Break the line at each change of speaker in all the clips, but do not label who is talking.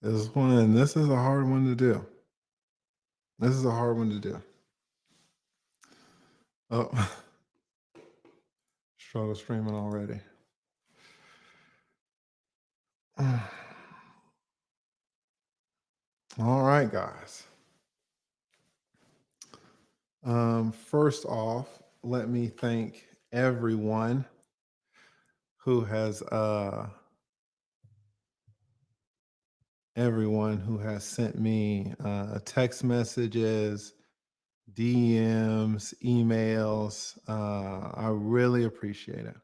This is a hard one to do. This is a hard one to do. Oh, struggle streaming already. All right, guys. First off, let me thank everyone who has sent me text messages, DMs, emails. I really appreciate it.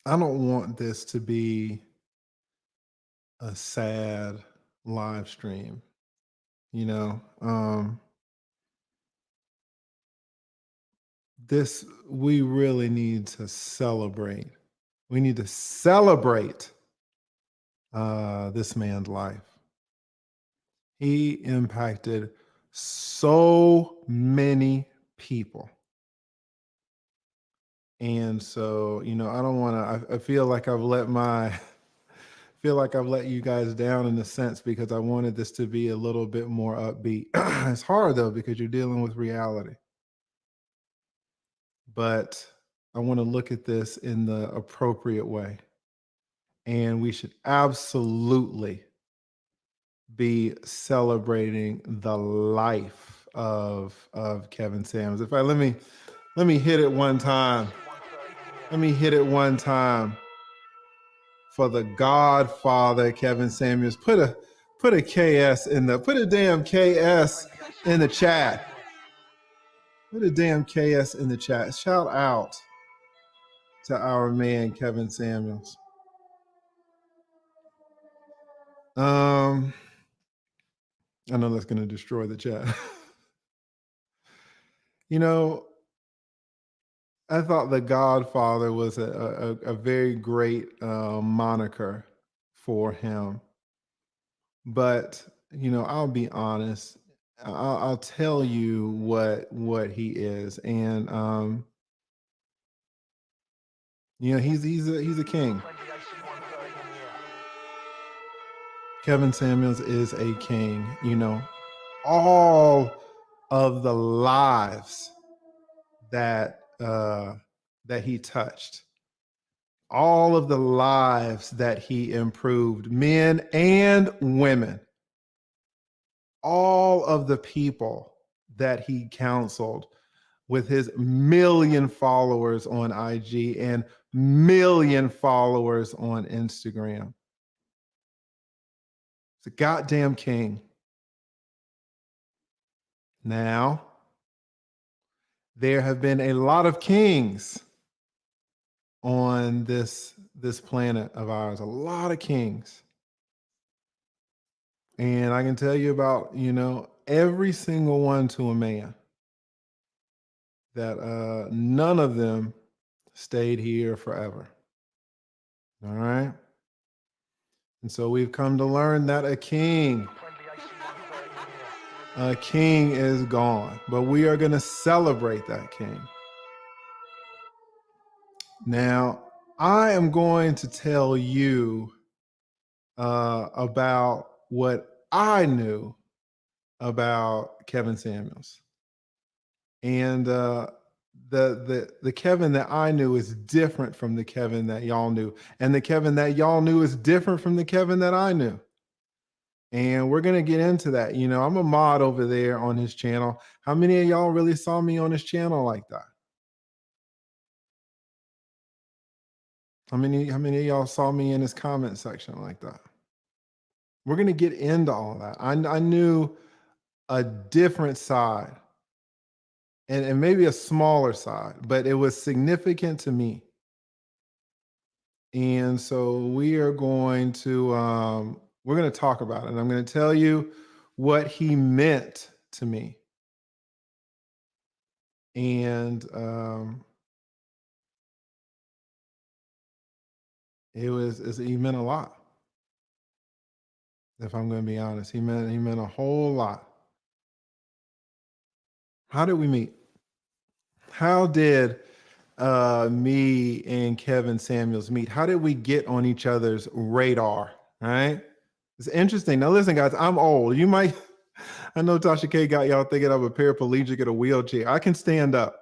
I don't want this to be a sad live stream, you know. This we really need to celebrate. We need to celebrate this man's life. He impacted so many people. And so, I don't want to, I feel like feel like I've let you guys down in a sense because I wanted this to be a little bit more upbeat. It's hard though, because you're dealing with reality. But I want to look at this in the appropriate way. And we should absolutely be celebrating the life of Kevin Samuels. In fact, let me hit it one time. Let me hit it one time for the Godfather, Kevin Samuels. Put a KS in the put a damn KS in the chat. Put a damn KS in the chat. Shout out to our man Kevin Samuels. I know that's going to destroy the chat. I thought The Godfather was a very great moniker for him. But, I'll be honest. I'll tell you what he is. And, he's a king. Kevin Samuels is a king. All of the lives that he touched, all of the lives that he improved, men and women, all of the people that he counseled with his million followers on IG and million followers on Instagram. It's a goddamn king. Now, there have been a lot of kings on this planet of ours, a lot of kings. And I can tell you about, every single one to a man, that none of them stayed here forever. All right. And so we've come to learn that a king is gone, but we are going to celebrate that king. Now, I am going to tell you about what I knew about Kevin Samuels. And the Kevin that I knew is different from the Kevin that y'all knew. And the Kevin that y'all knew is different from the Kevin that I knew. And we're going to get into that. I'm a mod over there on his channel. How many of y'all really saw me on his channel like that? How many of y'all saw me in his comment section like that? We're going to get into all of that. I knew a different side and maybe a smaller side, but it was significant to me. And so we are going to we're going to talk about it. And I'm going to tell you what he meant to me. And he meant a lot. If I'm going to be honest, he meant a whole lot. How did we meet? How did me and Kevin Samuels meet? How did we get on each other's radar? Right? It's interesting. Now, listen, guys, I'm old. You might, I know Tasha K got y'all thinking I'm a paraplegic in a wheelchair. I can stand up,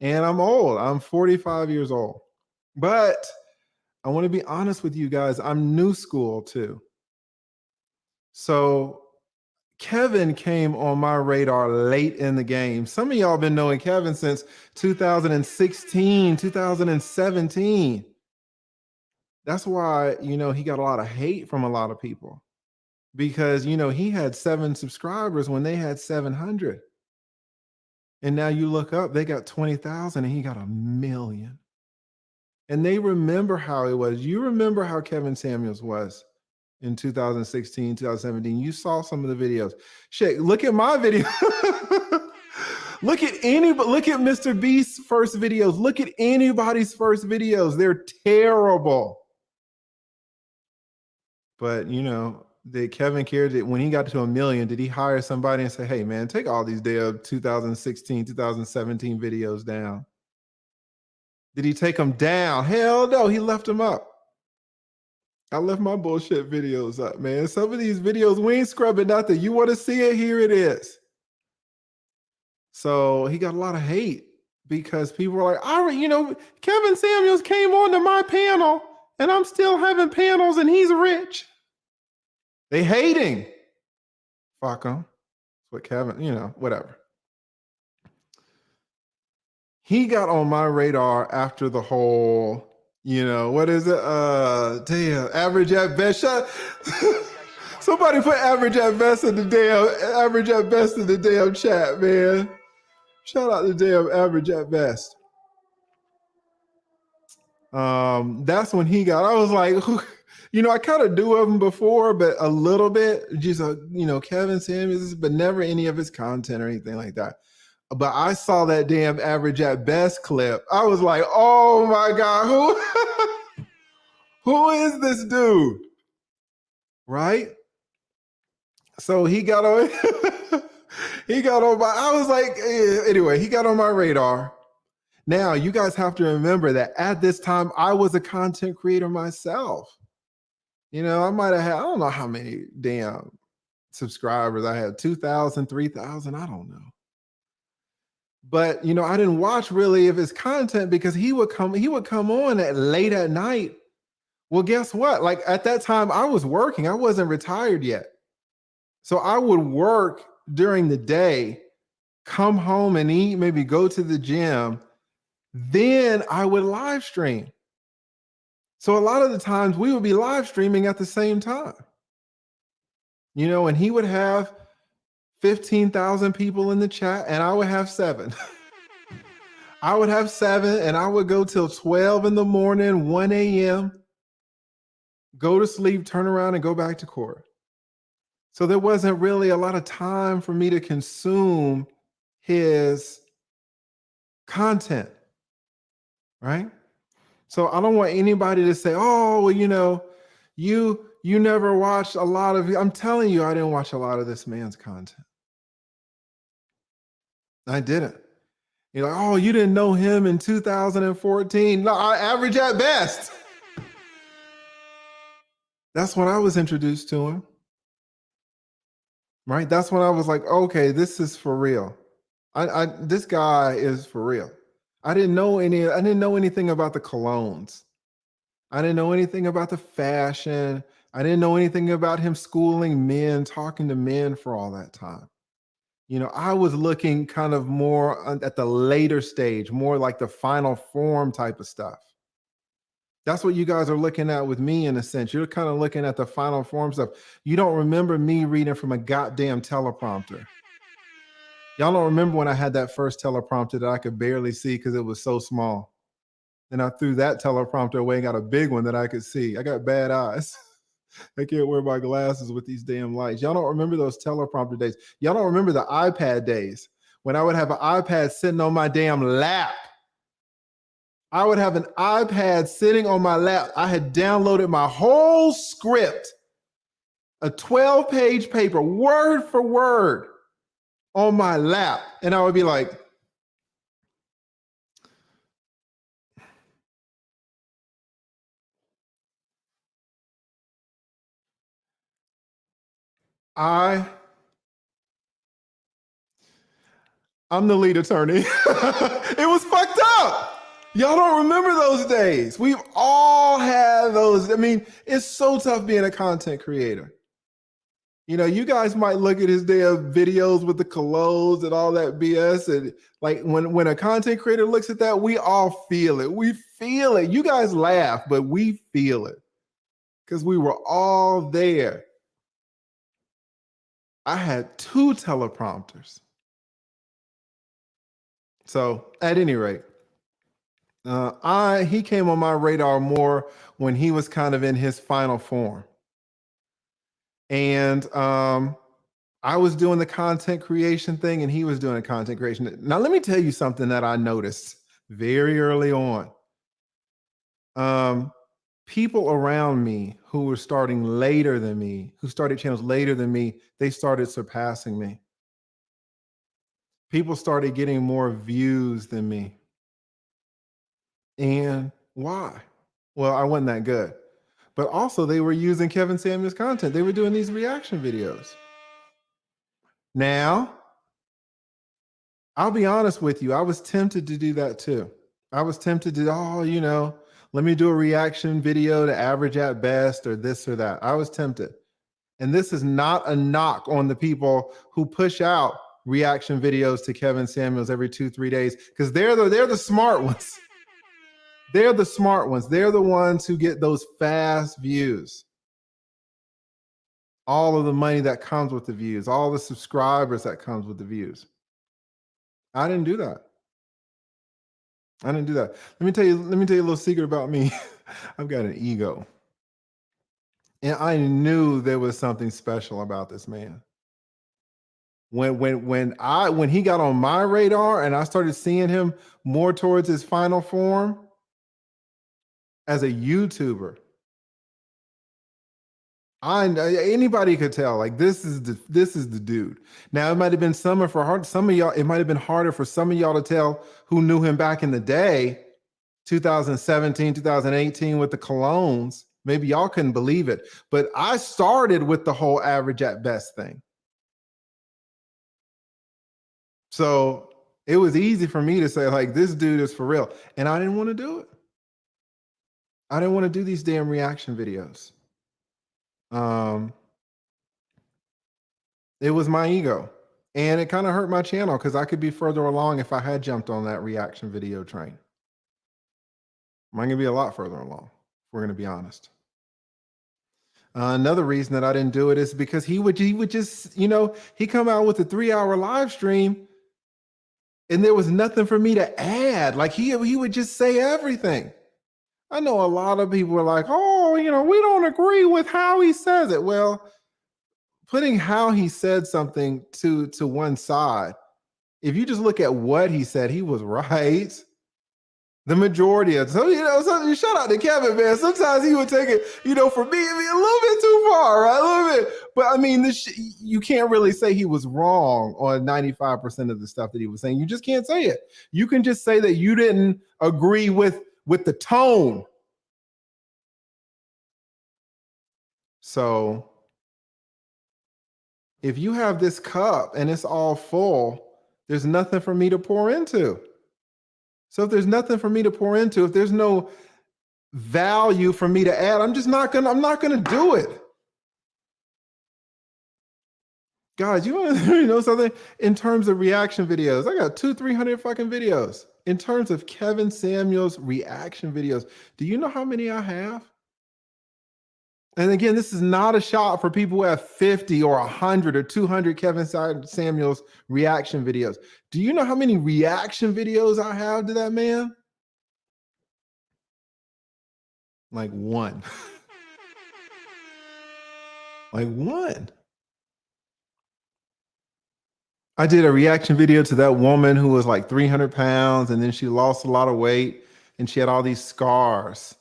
and I'm old. I'm 45 years old. But I want to be honest with you guys. I'm new school too. So Kevin came on my radar late in the game. Some of y'all been knowing Kevin since 2016, 2017. That's why, he got a lot of hate from a lot of people because, he had 7 subscribers when they had 700. And now you look up, they got 20,000 and he got 1 million. And they remember how it was. You remember how Kevin Samuels was in 2016, 2017. You saw some of the videos. Shit, look at my video. Look at Mr. Beast's first videos. Look at anybody's first videos. They're terrible. But did Kevin care that when he got to 1 million, did he hire somebody and say, hey man, take all these damn 2016, 2017 videos down? Did he take them down? Hell no, he left them up. I left my bullshit videos up, man. Some of these videos, we ain't scrubbing nothing. You want to see it? Here it is. So he got a lot of hate because people were like, Kevin Samuels came onto my panel and I'm still having panels and he's rich. They hating. Fuck him. That's what Kevin, whatever. He got on my radar after the whole, what is it? Damn, average at best. Somebody put average at best in the damn chat, man. Shout out to damn average at best. That's when he got, I was like, I kind of knew of him before, but a little bit, just, Kevin Samuels, but never any of his content or anything like that. But I saw that damn average at best clip. I was like, oh my God, who is this dude? Right? So he got on, I was like, anyway, he got on my radar. Now you guys have to remember that at this time, I was a content creator myself. I might have had, I don't know how many damn subscribers I had, 2,000, 3,000, I don't know. But I didn't watch really of his content because he would come on at late at night. Well, guess what? Like at that time I was working. I wasn't retired yet. So I would work during the day, come home and eat, maybe go to the gym. Then I would live stream. So a lot of the times we would be live streaming at the same time. And he would have 15,000 people in the chat and I would have 7. I would have 7 and I would go till 12 in the morning, 1 a.m., go to sleep, turn around and go back to court. So there wasn't really a lot of time for me to consume his content, right? So I don't want anybody to say, oh, well, you never watched a lot of, I'm telling you, I didn't watch a lot of this man's content. I didn't. You're like, oh, you didn't know him in 2014. No, I average at best. That's when I was introduced to him. Right? That's when I was like, okay, this is for real. This guy is for real. I didn't know anything about the colognes. I didn't know anything about the fashion. I didn't know anything about him schooling men, talking to men for all that time. I was looking kind of more at the later stage, more like the final form type of stuff. That's what you guys are looking at with me in a sense. You're kind of looking at the final form stuff. You don't remember me reading from a goddamn teleprompter. Y'all don't remember when I had that first teleprompter that I could barely see because it was so small. And I threw that teleprompter away and got a big one that I could see. I got bad eyes. I can't wear my glasses with these damn lights. Y'all don't remember those teleprompter days. Y'all don't remember the iPad days when I would have an iPad sitting on my damn lap. I would have an iPad sitting on my lap. I had downloaded my whole script, a 12-page paper, word for word, on my lap. And I would be like, I'm the lead attorney. It was fucked up. Y'all don't remember those days. We've all had those. I mean, it's so tough being a content creator. You know, you guys might look at his damn videos with the colognes and all that BS. And like when a content creator looks at that, we all feel it. We feel it. You guys laugh, but we feel it because we were all there. I had 2 teleprompters. So at any rate, he came on my radar more when he was kind of in his final form. And I was doing the content creation thing and he was doing the content creation. Now, let me tell you something that I noticed very early on. People around me who were starting later than me, who started channels later than me, they started surpassing me. People started getting more views than me. And why? Well, I wasn't that good. But also they were using Kevin Samuels content. They were doing these reaction videos. Now, I'll be honest with you. I was tempted to do that too. I was tempted to, let me do a reaction video to Average at Best or this or that. I was tempted. And this is not a knock on the people who push out reaction videos to Kevin Samuels every 2-3 days, because they're the smart ones. They're the smart ones. They're the ones who get those fast views. All of the money that comes with the views, all the subscribers that comes with the views. I didn't do that. Let me tell you a little secret about me. I've got an ego. And I knew there was something special about this man. When he got on my radar and I started seeing him more towards his final form as a YouTuber, anybody could tell, like, this is the dude. Now, it might have been some of y'all, it might have been harder for some of y'all to tell who knew him back in the day, 2017, 2018 with the colognes. Maybe y'all couldn't believe it, but I started with the whole Average at Best thing. So it was easy for me to say, like, this dude is for real. And I didn't want to do it. I didn't want to do these damn reaction videos. It was my ego. And it kind of hurt my channel because I could be further along if I had jumped on that reaction video train. I'm going to be a lot further along, if we're going to be honest. Another reason that I didn't do it is because he would just, he come out with a 3-hour live stream and there was nothing for me to add. Like he would just say everything. I know a lot of people are like, oh, we don't agree with how he says it. Well, putting how he said something to one side, if you just look at what he said, he was right. The majority of shout out to Kevin, man. Sometimes he would take it, for me, a little bit too far, right? A little bit. But I mean, you can't really say he was wrong on 95% of the stuff that he was saying. You just can't say it. You can just say that you didn't agree with the tone. So if you have this cup and it's all full, there's nothing for me to pour into. So if there's nothing for me to pour into, if there's no value for me to add, I'm not gonna do it. Guys, you want to know something? In terms of reaction videos, I got 200-300 fucking videos. In terms of Kevin Samuels reaction videos, do you know how many I have? And again, this is not a shot for people who have 50 or 100 or 200 Kevin Samuels reaction videos. Do you know how many reaction videos I have to that man? Like one. Like one. I did a reaction video to that woman who was like 300 pounds and then she lost a lot of weight and she had all these scars.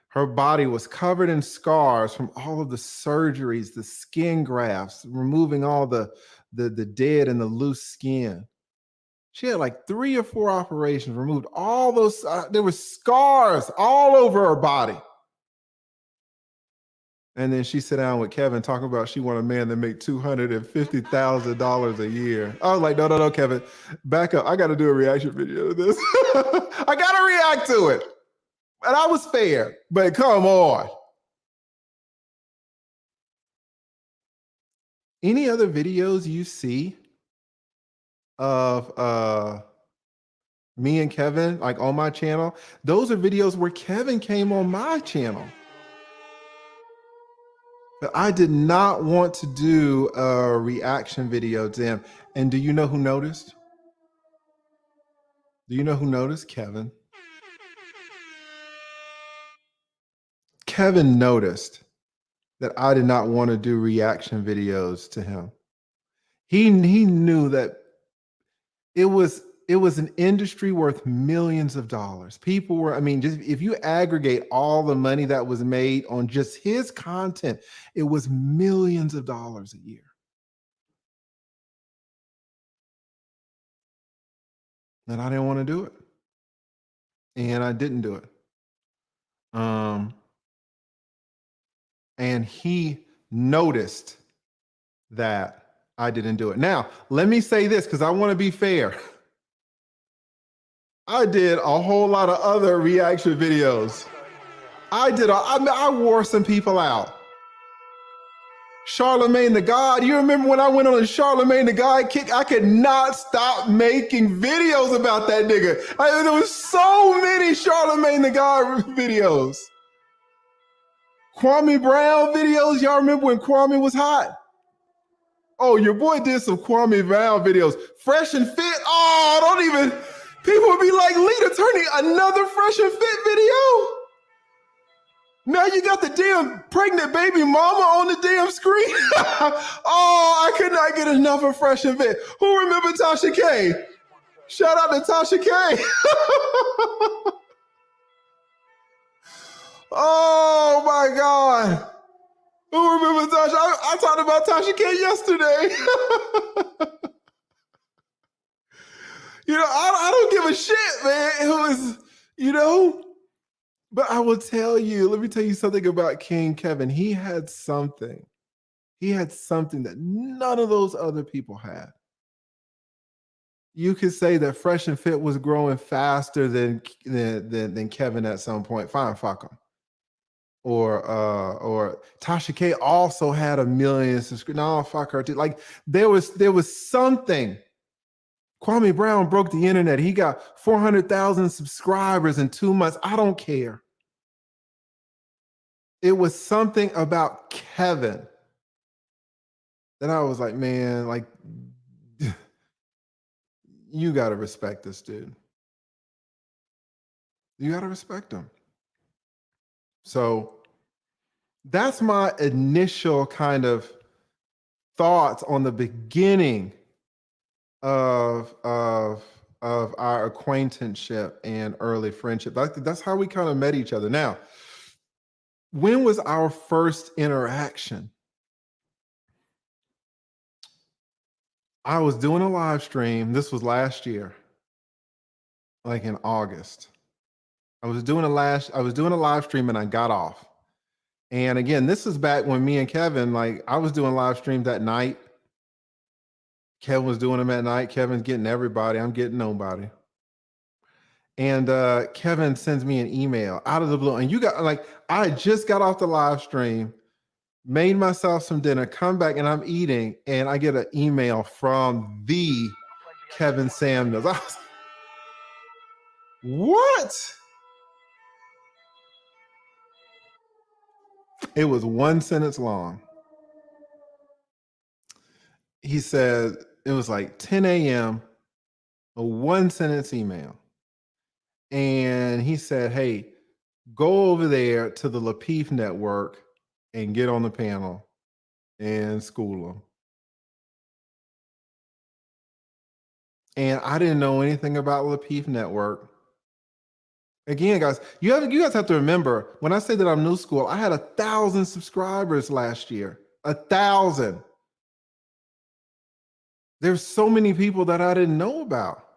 Her body was covered in scars from all of the surgeries, the skin grafts, removing all the dead and the loose skin. She had like 3 or 4 operations, removed all those. There were scars all over her body. And then she sat down with Kevin talking about she want a man that make $250,000 a year. I was like, no, Kevin, back up. I got to do a reaction video to this. I got to react to it. And I was fair, but come on. Any other videos you see of me and Kevin, like on my channel, those are videos where Kevin came on my channel. But I did not want to do a reaction video to him. And do you know who noticed? Do you know who noticed? Kevin. Kevin noticed that I did not want to do reaction videos to him. He knew that it was an industry worth millions of dollars. People were, I mean, just if you aggregate all the money that was made on just his content, it was millions of dollars a year. And I didn't want to do it. And I didn't do it. And he noticed that I didn't do it. Now, let me say this because I want to be fair. I did a whole lot of other reaction videos. I wore some people out. Charlemagne the God. You remember when I went on a Charlemagne the God kick? I could not stop making videos about that nigga. There was so many Charlemagne the God videos. Kwame Brown videos. Y'all remember when Kwame was hot? Oh, your boy did some Kwame Brown videos. Fresh and Fit. Oh, don't even. People would be like, Lita Turney, another Fresh and Fit video? Now you got the damn pregnant baby mama on the damn screen. Oh, I could not get enough of Fresh and Fit. Who remember Tasha K? Shout out to Tasha K. Oh my God. Who remember Tasha? I talked about Tasha K yesterday. You know, I don't give a shit, man. It was, you know, but I will tell you, let me tell you something about King Kevin. He had something. He had something that none of those other people had. You could say that Fresh and Fit was growing faster than Kevin at some point. Fine, fuck him. Or Tasha K also had 1 million subscribers. No, fuck her too. Like there was something. Kwame Brown broke the internet. He got 400,000 subscribers in 2 months. I don't care. It was something about Kevin that I was like, man, like, you got to respect this dude. You got to respect him. So that's my initial kind of thoughts on the beginning of our acquaintanceship and early friendship. That's how we kind of met each other. Now, when was our first interaction? I was doing a live stream. This was last year, like in August. I was doing a live stream and I got off. And again, this is back when me and Kevin, like I was doing live streams at night. Kevin was doing them at night. Kevin's getting everybody. I'm getting nobody. And Kevin sends me an email out of the blue. And you got like, I just got off the live stream, made myself some dinner, come back and I'm eating. And I get an email from the Kevin Samuels. I was, what? It was 1 sentence long. He said, it was like 10 a.m., a 1 sentence email. And he said, hey, go over there to the Lapeef Network and get on the panel and school them. And I didn't know anything about Lapeef Network. Again, guys, you guys have to remember, when I say that I'm new school, I had 1,000 subscribers last year. 1,000. There's so many people that I didn't know about.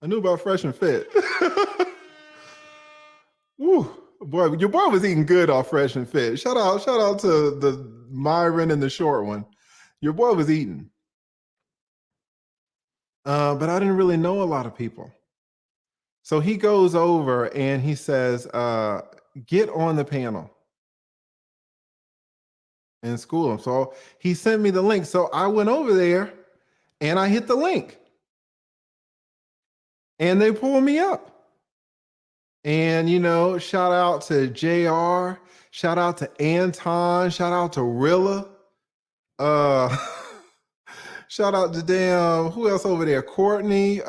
I knew about Fresh and Fit. Woo. Boy, your boy was eating good off Fresh and Fit. Shout out to the Myron and the short one. Your boy was eating. But I didn't really know a lot of people. So he goes over and he says, get on the panel and school him. So he sent me the link. So I went over there and I hit the link and they pulled me up. And, shout out to JR, shout out to Anton, shout out to Rilla, uh, shout out to damn, who else over there? Courtney,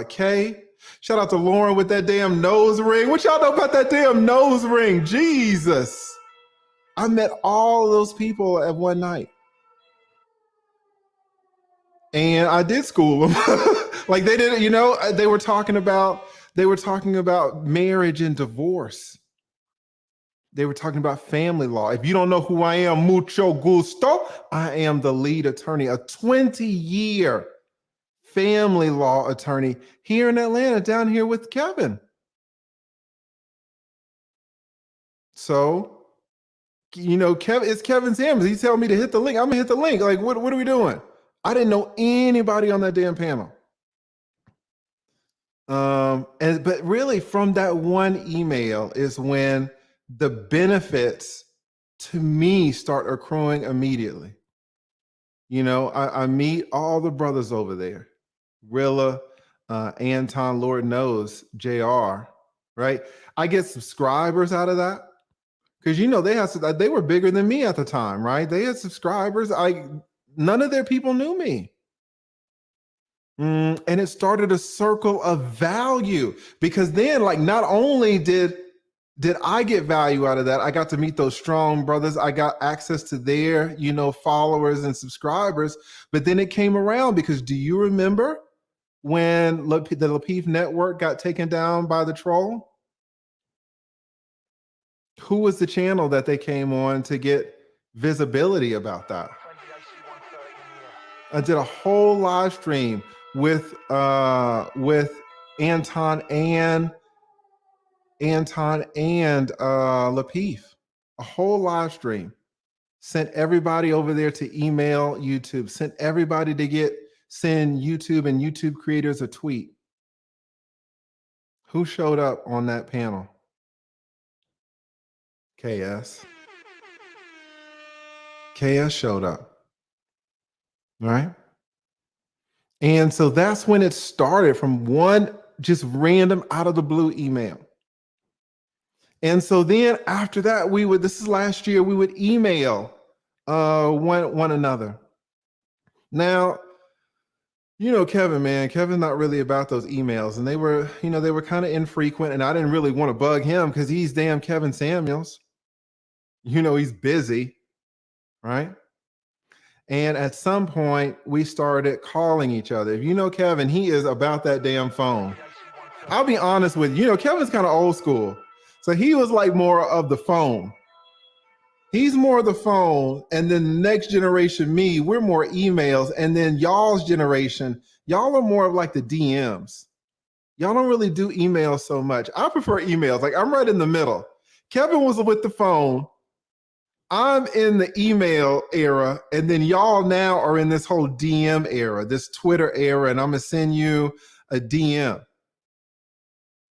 Kay. Shout out to Lauren with that damn nose ring. What y'all know about that damn nose ring? Jesus. I met all those people at one night. And I did school them. Like they didn't, they were talking about marriage and divorce. They were talking about family law. If you don't know who I am, mucho gusto. I am the lead attorney, a 20-year family law attorney here in Atlanta, down here with Kevin. So, Kevin, it's Kevin Samuels. He's telling me to hit the link. I'm gonna hit the link. Like, what are we doing? I didn't know anybody on that damn panel. But really from that one email is when the benefits to me start accruing immediately. I meet all the brothers over there, Rilla, Anton, Lord knows, JR, right? I get subscribers out of that because they were bigger than me at the time, right? They had subscribers. None of their people knew me. And it started a circle of value because then, like, not only did I get value out of that, I got to meet those strong brothers. I got access to their, followers and subscribers. But then it came around because do you remember when the Lapeef Network got taken down by the troll? Who was the channel that they came on to get visibility about that? I did a whole live stream with Anton and Lapeef, a whole live stream. Sent everybody over there to email YouTube. Sent everybody to send YouTube and YouTube creators a tweet. Who showed up on that panel? KS. KS showed up. Right? And so that's when it started, from one just random out of the blue email. And so then after that, this is last year, we would email one another. Now, Kevin, man, Kevin's not really about those emails. And they were kind of infrequent. And I didn't really want to bug him because he's damn Kevin Samuels. He's busy, right? And at some point, we started calling each other. If you know Kevin, he is about that damn phone. I'll be honest with you. Kevin's kind of old school. So he was like more of the phone. He's more of the phone. And then the next generation, me, we're more emails. And then y'all's generation, y'all are more of like the DMs. Y'all don't really do emails so much. I prefer emails. Like, I'm right in the middle. Kevin was with the phone. I'm in the email era, and then y'all now are in this whole DM era, this Twitter era, and I'm gonna send you a DM.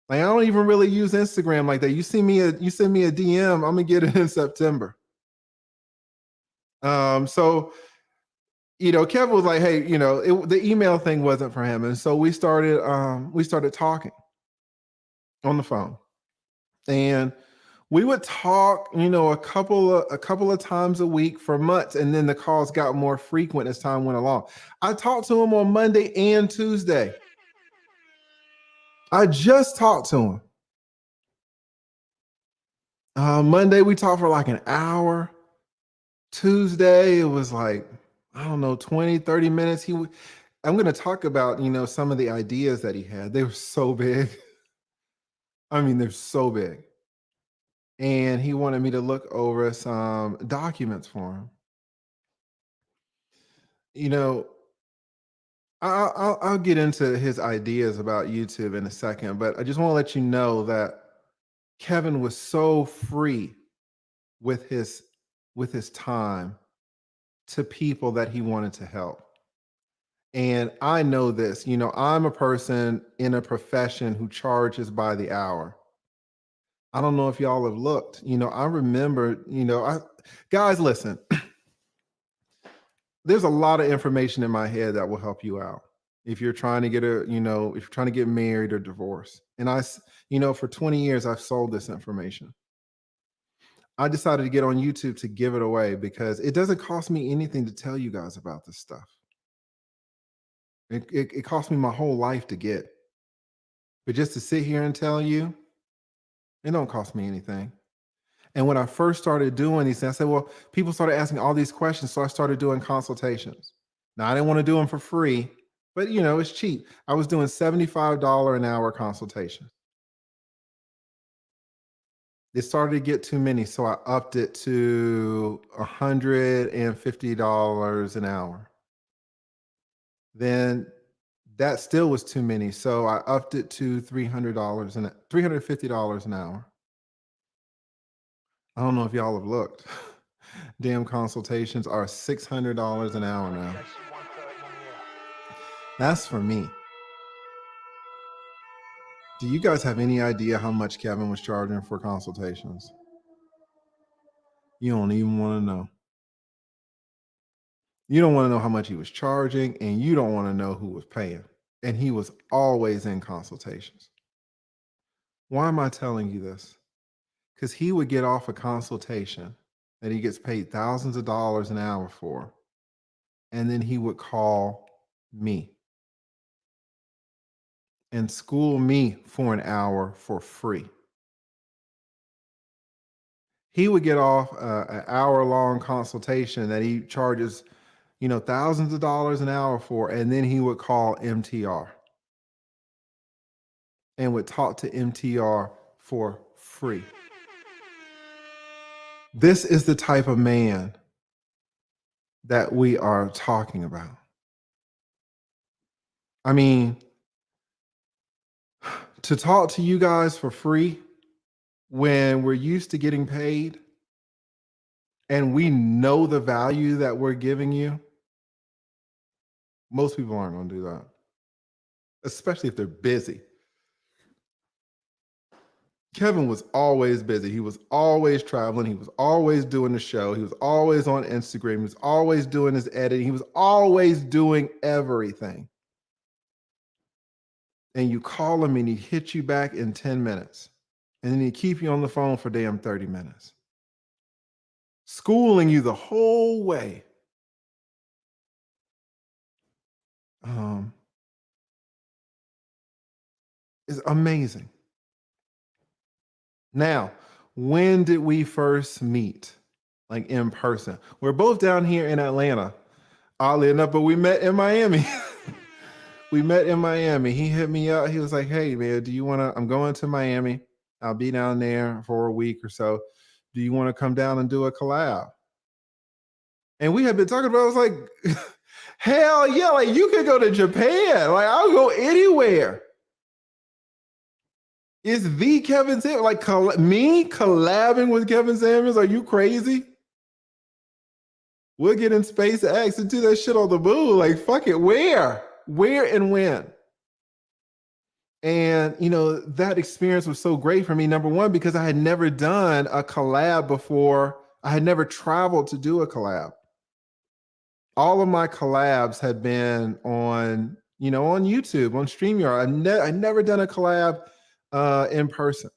Like, I don't even really use Instagram like that. You send me a DM, I'm gonna get it in September. So Kevin was like, hey, the email thing wasn't for him, and so we started talking on the phone, and we would talk, a couple of times a week for months, and then the calls got more frequent as time went along. I talked to him on Monday and Tuesday. I just talked to him. Monday we talked for like an hour. Tuesday it was like, I don't know, 20, 30 minutes. I'm going to talk about, some of the ideas that he had. They were so big. I mean, they're so big. And he wanted me to look over some documents for him. I'll get into his ideas about YouTube in a second, but I just want to let you know that Kevin was so free with his time to people that he wanted to help. And I know this, I'm a person in a profession who charges by the hour. I don't know if y'all have looked. I remember, guys, listen, there's a lot of information in my head that will help you out. If you're trying to get if you're trying to get married or divorced. And for 20 years, I've sold this information. I decided to get on YouTube to give it away because it doesn't cost me anything to tell you guys about this stuff. It cost me my whole life to get. But just to sit here and tell you, it don't cost me anything. And when I first started doing these things, I said, well, people started asking all these questions. So I started doing consultations. Now, I didn't want to do them for free, but it's cheap. I was doing $75 an hour consultations. It started to get too many. So I upped it to $150 an hour. Then that still was too many. So I upped it to $350 an hour. I don't know if y'all have looked. Damn consultations are $600 an hour now. That's for me. Do you guys have any idea how much Kevin was charging for consultations? You don't even want to know. You don't want to know how much he was charging, and you don't want to know who was paying. And he was always in consultations. Why am I telling you this? Because he would get off a consultation that he gets paid thousands of dollars an hour for, and then he would call me and school me for an hour for free. He would get off an hour-long consultation that he charges, thousands of dollars an hour for, and then he would call MTR and would talk to MTR for free. This is the type of man that we are talking about. I mean, to talk to you guys for free when we're used to getting paid and we know the value that we're giving you, most people aren't going to do that, especially if they're busy. Kevin was always busy. He was always traveling. He was always doing the show. He was always on Instagram. He was always doing his editing. He was always doing everything. And you call him and he hits you back in 10 minutes. And then he keep you on the phone for damn 30 minutes. Schooling you the whole way. Is amazing. Now, when did we first meet? Like in person? We're both down here in Atlanta, oddly enough, but we met in Miami. We met in Miami. He hit me up. He was like, hey, man, do you want to? I'm going to Miami. I'll be down there for a week or so. Do you want to come down and do a collab? And we had been talking about, I was like, hell yeah, like you could go to Japan. Like I'll go anywhere. Is the Kevin Samuels, like me collabing with Kevin Samuels? Are you crazy? We'll get in SpaceX and do that shit on the moon. Like, fuck it. Where and when? And, that experience was so great for me. Number one, because I had never done a collab before. I had never traveled to do a collab. All of my collabs had been on, on YouTube, on StreamYard. I'd never done a collab in person.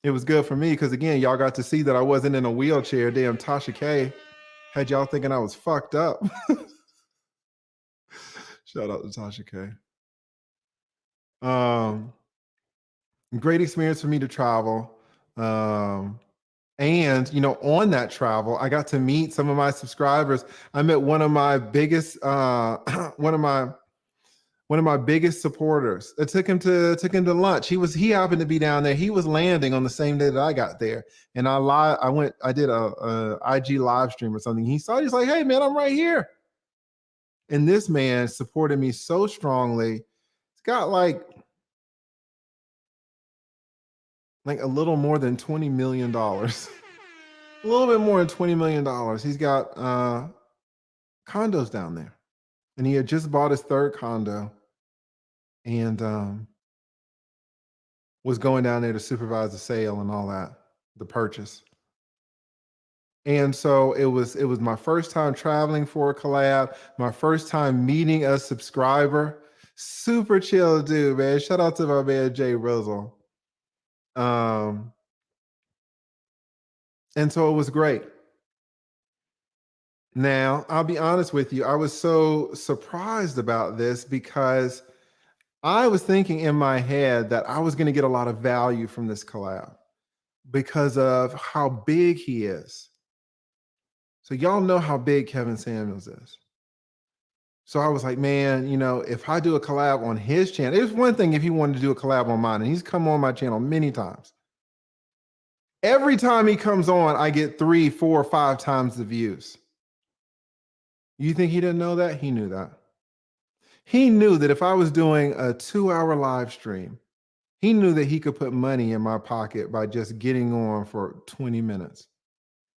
It was good for me because, again, y'all got to see that I wasn't in a wheelchair. Damn, Tasha K had y'all thinking I was fucked up. Shout out to Tasha K. Great experience for me to travel. And, on that travel, I got to meet some of my subscribers. I met one of my biggest, one of my biggest supporters. I took him to lunch. He happened to be down there. He was landing on the same day that I got there. And I did a IG live stream or something. He's like, hey man, I'm right here. And this man supported me so strongly. It's got like like a little more than $20 million. A little bit more than $20 million. He's got condos down there. And he had just bought his third condo and was going down there to supervise the sale and all that, the purchase. And so it was my first time traveling for a collab, my first time meeting a subscriber. Super chill dude, man. Shout out to my man Jay Rizzle. And so it was great. Now, I'll be honest with you, I was so surprised about this because I was thinking in my head that I was going to get a lot of value from this collab because of how big he is. So y'all know how big Kevin Samuels is. So I was like, man, you know, if I do a collab on his channel, it was one thing if he wanted to do a collab on mine, and he's come on my channel many times. Every time he comes on, I get 3, 4, 5 times the views. You think he didn't know that? He knew that. He knew that if I was doing a 2-hour live stream, he knew that he could put money in my pocket by just getting on for 20 minutes.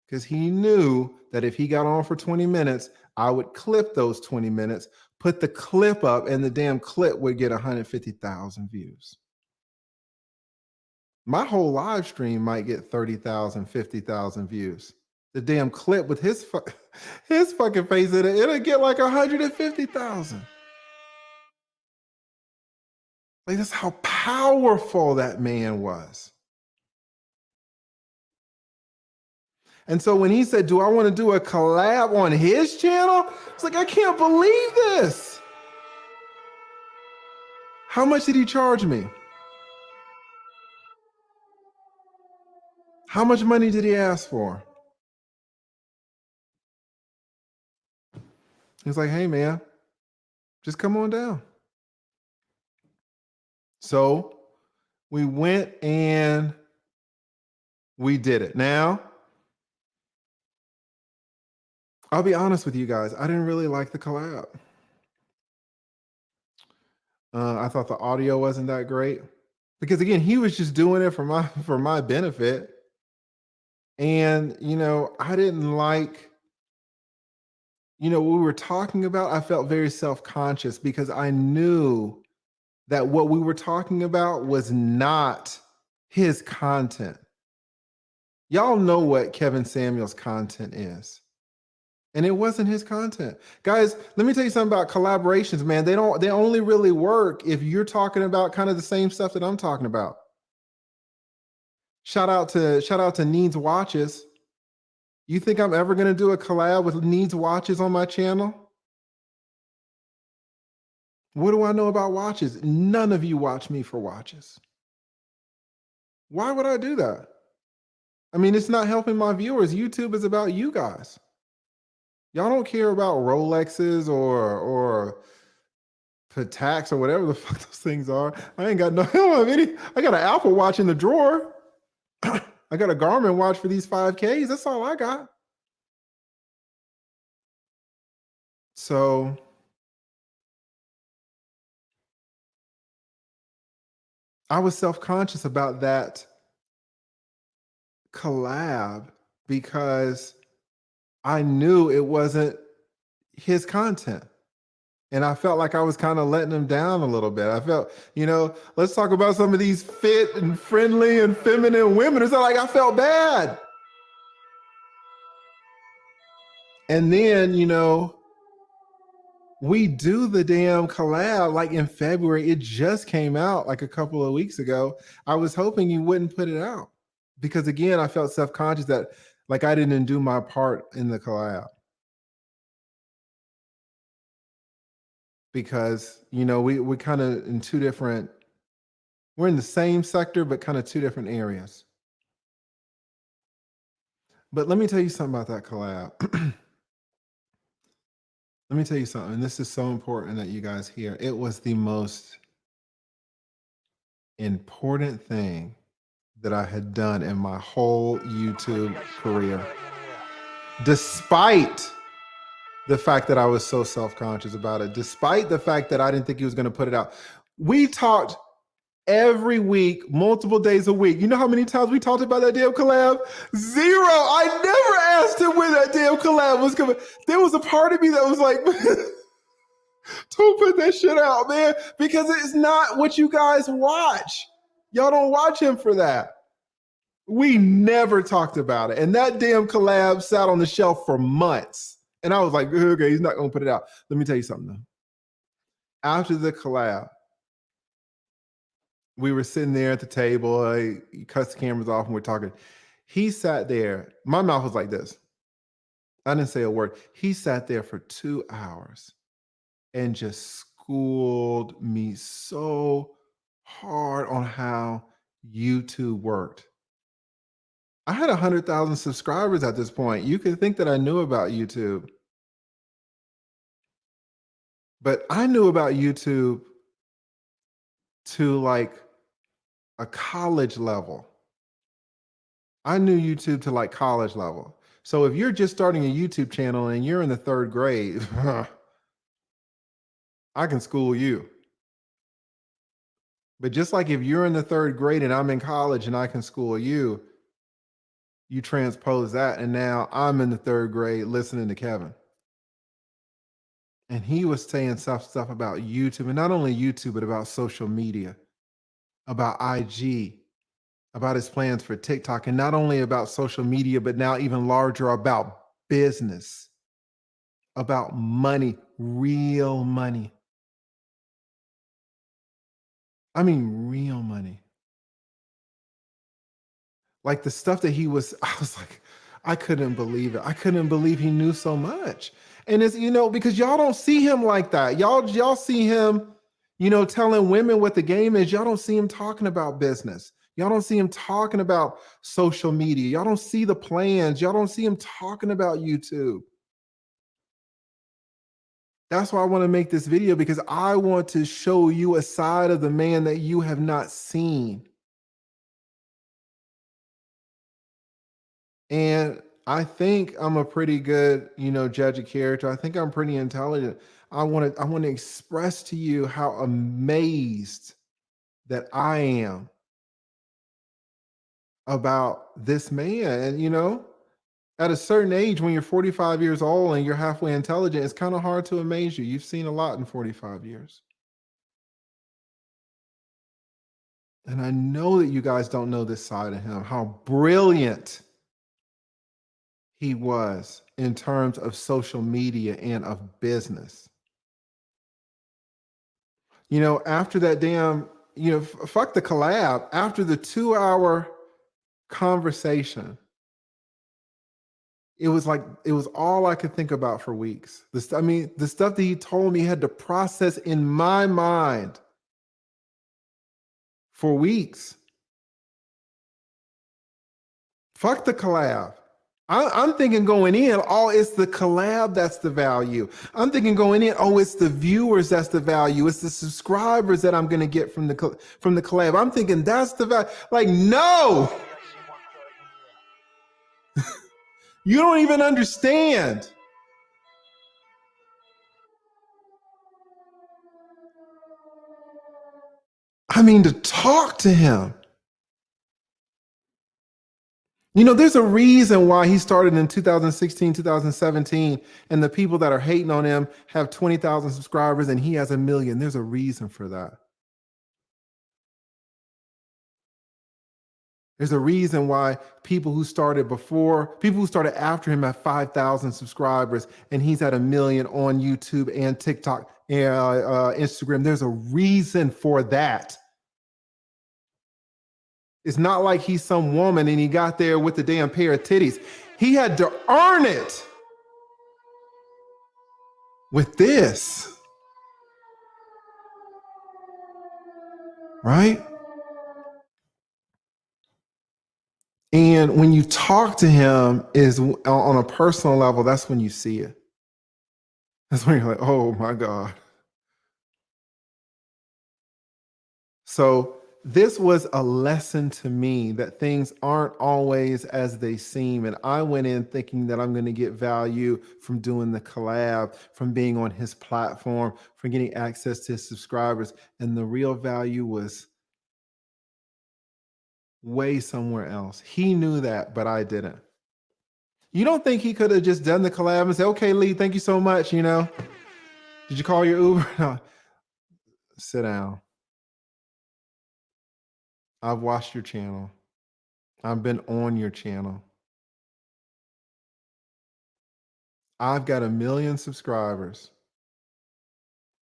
Because he knew that if he got on for 20 minutes, I would clip those 20 minutes, put the clip up, and the damn clip would get 150,000 views. My whole live stream might get 30,000, 50,000 views. The damn clip with his fucking face in it, it'll get like 150,000. Like, that's how powerful that man was. And so when he said, do I want to do a collab on his channel? It's like, I can't believe this. How much did he charge me? How much money did he ask for? He's like, hey, man, just come on down. So we went and we did it. Now, I'll be honest with you guys. I didn't really like the collab. I thought the audio wasn't that great because, again, he was just doing it for my benefit. And, you know, I didn't like, you know, what we were talking about. I felt very self-conscious because I knew that what we were talking about was not his content. Y'all know what Kevin Samuels' content is. And it wasn't his content. Guys, let me tell you something about collaborations, man. They only really work if you're talking about kind of the same stuff that I'm talking about. Shout out to Needs Watches. You think I'm ever going to do a collab with Needs Watches on my channel? What do I know about watches? None of you watch me for watches. Why would I do that? I mean, it's not helping my viewers. YouTube is about you guys. Y'all don't care about Rolexes or Pataks or whatever the fuck those things are. I ain't got no, I don't have any. I got an Apple Watch in the drawer. I got a Garmin watch for these 5Ks. That's all I got. So I was self-conscious about that collab because I knew it wasn't his content. And I felt like I was kind of letting him down a little bit. I felt, you know, let's talk about some of these fit and friendly and feminine women. It's not like I felt bad. And then, you know, we do the damn collab like in February. It just came out like a couple of weeks ago. I was hoping you wouldn't put it out because, again, I felt self-conscious that like I didn't do my part in the collab. Because, you know, we're kind of in two different, we're in the same sector, but kind of two different areas. But let me tell you something about that collab. Let me tell you something. And this is so important that you guys hear. It was the most important thing that I had done in my whole YouTube career. Despite the fact that I was so self-conscious about it, despite the fact that I didn't think he was going to put it out. We talked every week, multiple days a week. You know how many times we talked about that damn collab? Zero. I never asked him when that damn collab was coming. There was a part of me that was like, don't put that shit out, man, because it's not what you guys watch. Y'all don't watch him for that. We never talked about it. And that damn collab sat on the shelf for months. And I was like, okay, he's not going to put it out. Let me tell you something, though. After the collab, we were sitting there at the table. I cut the cameras off and we're talking. He sat there. My mouth was like this. I didn't say a word. He sat there for 2 hours and just schooled me so hard on how YouTube worked. I had 100,000 subscribers at this point. You could think that I knew about YouTube. But I knew about YouTube to like a college level. I knew YouTube to like college level. So if you're just starting a YouTube channel and you're in the 3rd grade, I can school you. But just like if you're in the 3rd grade and I'm in college and I can school you, you transpose that. And now I'm in the 3rd grade listening to Kevin. And he was saying stuff about YouTube, and not only YouTube, but about social media, about IG, about his plans for TikTok, and not only about social media, but now even larger about business, about money, real money. I mean, real money. Like the stuff that he was, I was like, I couldn't believe it. I couldn't believe he knew so much. And it's, because y'all don't see him like that. Y'all see him, telling women what the game is. Y'all don't see him talking about business. Y'all don't see him talking about social media. Y'all don't see the plans. Y'all don't see him talking about YouTube. That's why I want to make this video, because I want to show you a side of the man that you have not seen. And I think I'm a pretty good, judge of character. I think I'm pretty intelligent. I want to express to you how amazed that I am about this man. And at a certain age, when you're 45 years old and you're halfway intelligent, it's kind of hard to amaze you. You've seen a lot in 45 years. And I know that you guys don't know this side of him, how brilliant he was in terms of social media and of business. After that damn, fuck the collab, after the 2-hour conversation, it was all I could think about for weeks. The stuff that he told me had to process in my mind for weeks. Fuck the collab. I'm thinking going in, it's the collab that's the value. I'm thinking going in, it's the viewers that's the value. It's the subscribers that I'm going to get from the collab. I'm thinking that's the value. Like, no, you don't even understand. I mean, to talk to him. There's a reason why he started in 2016, 2017, and the people that are hating on him have 20,000 subscribers and he has 1 million. There's a reason for that. There's a reason why people who started after him have 5,000 subscribers and he's at 1 million on YouTube and TikTok and Instagram. There's a reason for that. It's not like he's some woman and he got there with the damn pair of titties. He had to earn it with this. Right? And when you talk to him is on a personal level, that's when you see it. That's when you're like, oh my God. So this was a lesson to me that things aren't always as they seem. And I went in thinking that I'm going to get value from doing the collab, from being on his platform, from getting access to his subscribers. And the real value was way somewhere else. He knew that, but I didn't. You don't think he could have just done the collab and said, okay, Lee, thank you so much, you know? Did you call your Uber? No. Sit down. I've watched your channel. I've been on your channel. I've got 1 million subscribers.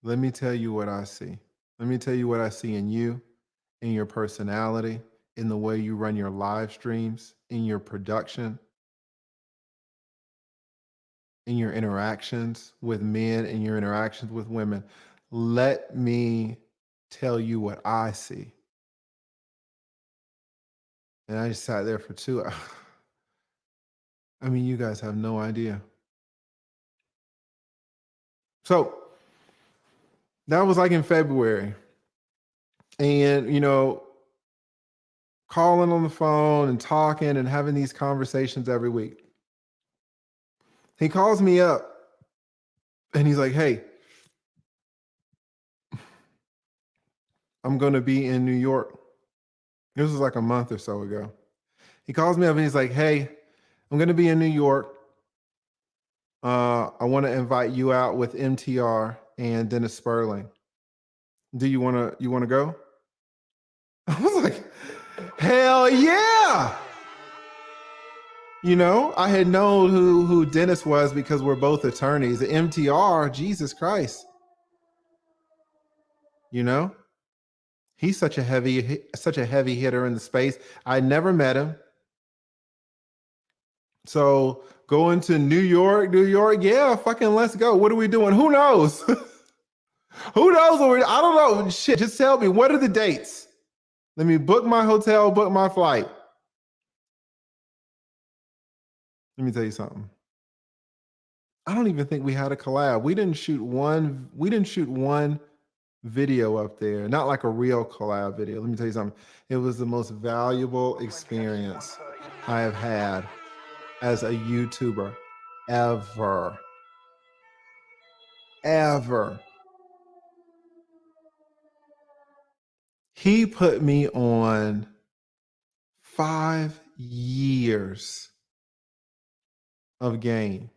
Let me tell you what I see. Let me tell you what I see in you, in your personality, in the way you run your live streams, in your production, in your interactions with men, in your interactions with women. Let me tell you what I see. And I just sat there for 2 hours. I mean, you guys have no idea. So that was like in February. And, you know, calling on the phone and talking and having these conversations every week. He calls me up and he's like, hey, I'm going to be in New York. This was like a month or so ago. He calls me up and he's like, hey, I'm going to be in New York. I want to invite you out with MTR and Dennis Sperling. Do you want to go? I was like, hell yeah. You know, I had known who Dennis was because we're both attorneys. The MTR, Jesus Christ. You know, he's such a heavy hitter in the space. I never met him. So going to New York, yeah, fucking let's go. What are we doing? Who knows? Who knows? I don't know. Shit, just tell me, what are the dates? Let me book my hotel, book my flight. Let me tell you something. I don't even think we had a collab. We didn't shoot one video up there. Not like a real collab video. Let me tell you something. It was the most valuable experience I have had as a YouTuber ever. Ever. He put me on 5 years of game.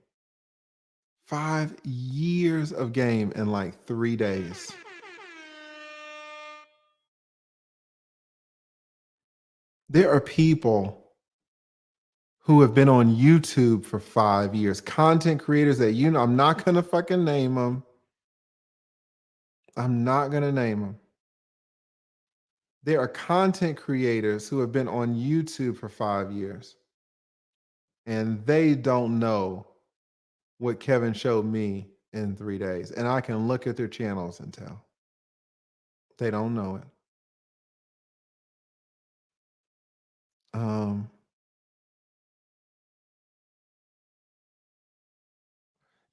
5 years of game in like 3 days. There are people who have been on YouTube for 5 years, content creators that, you know, I'm not going to fucking name them. I'm not going to name them. There are content creators who have been on YouTube for 5 years, and they don't know what Kevin showed me in 3 days. And I can look at their channels and tell. They don't know it.